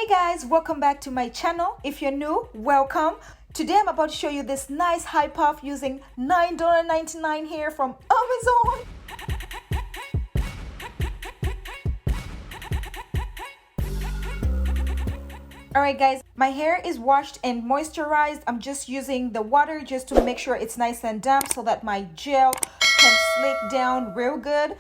Hey guys, welcome back to my channel. If you're new, welcome. Today I'm about to show you this nice high puff using $9.99 here from Amazon. Alright guys, my hair is washed and moisturized. I'm just using the water just to make sure it's nice and damp so that my gel can slick down real good.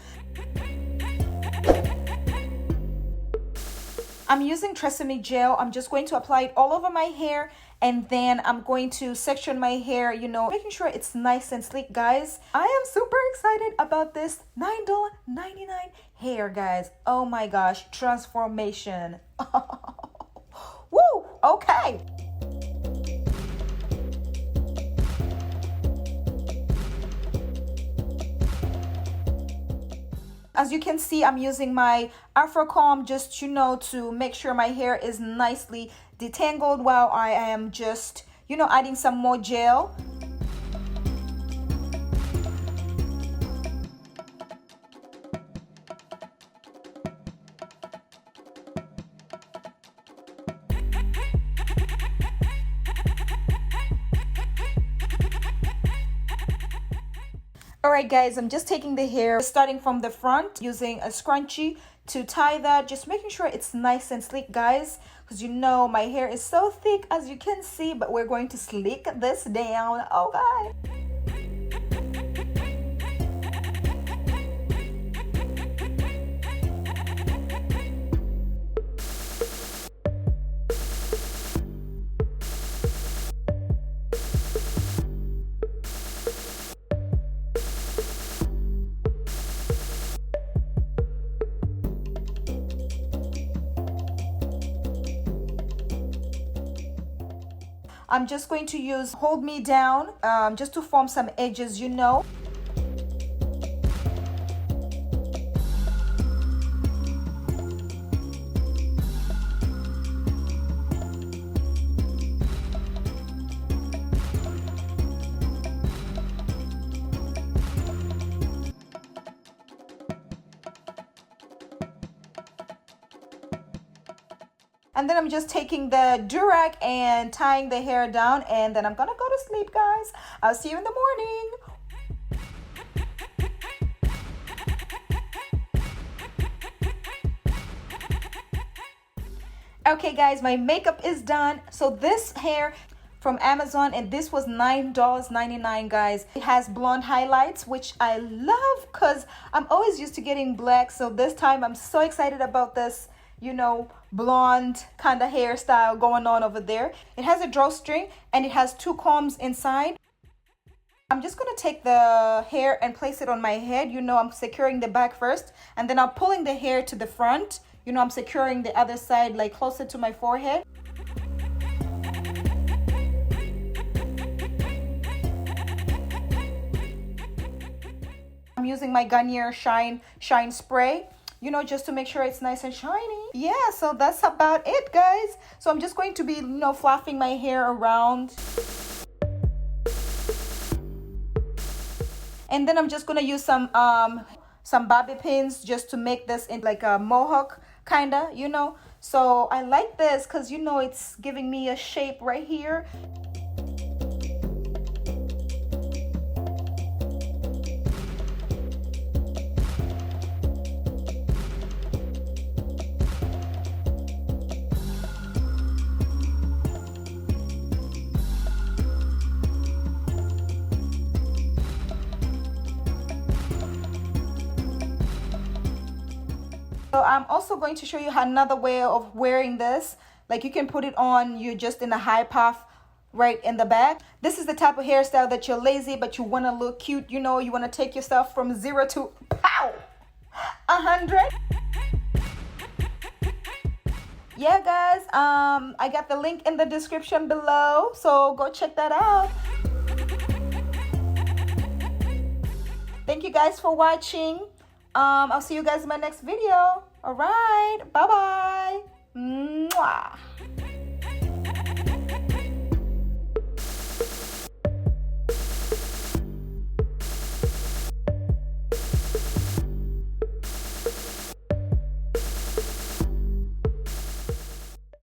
I'm using TRESemme gel. I'm just going to apply it all over my hair, and then I'm going to section my hair, making sure it's nice and sleek, guys. I am super excited about this $9.99 hair, guys. Oh my gosh, transformation. Woo, okay. As you can see, I'm using my Afro comb just, to make sure my hair is nicely detangled while I am just, adding some more gel. Alright guys, I'm just taking the hair, starting from the front, using a scrunchie to tie that, just making sure it's nice and sleek, guys, because my hair is so thick, as you can see, but we're going to sleek this down. Okay. I'm just going to use Hold Me Down just to form some edges, And then I'm just taking the Durac and tying the hair down, and then I'm gonna go to sleep, guys. I'll see you in the morning. Okay guys, my makeup is done. So this hair from Amazon, and this was $9.99, guys. It has blonde highlights, which I love because I'm always used to getting black. So this time I'm so excited about this, blonde kind of hairstyle going on over there. It has a drawstring and it has two combs inside. I'm just going to take the hair and place it on my head. I'm securing the back first, and then I'm pulling the hair to the front. I'm securing the other side like closer to my forehead. I'm using my Garnier Shine Spray, just to make sure it's nice and shiny. Yeah, so that's about it, guys. So I'm just going to be, fluffing my hair around. And then I'm just going to use some bobby pins just to make this in like a mohawk kind of, So I like this because, it's giving me a shape right here. So I'm also going to show you another way of wearing this. Like you can put it on, you just in a high puff right in the back. This is the type of hairstyle that you're lazy, but you want to look cute. You want to take yourself from 0 to 100. Yeah, guys, I got the link in the description below, so go check that out. Thank you guys for watching. I'll see you guys in my next video. All right, bye-bye. Mwah.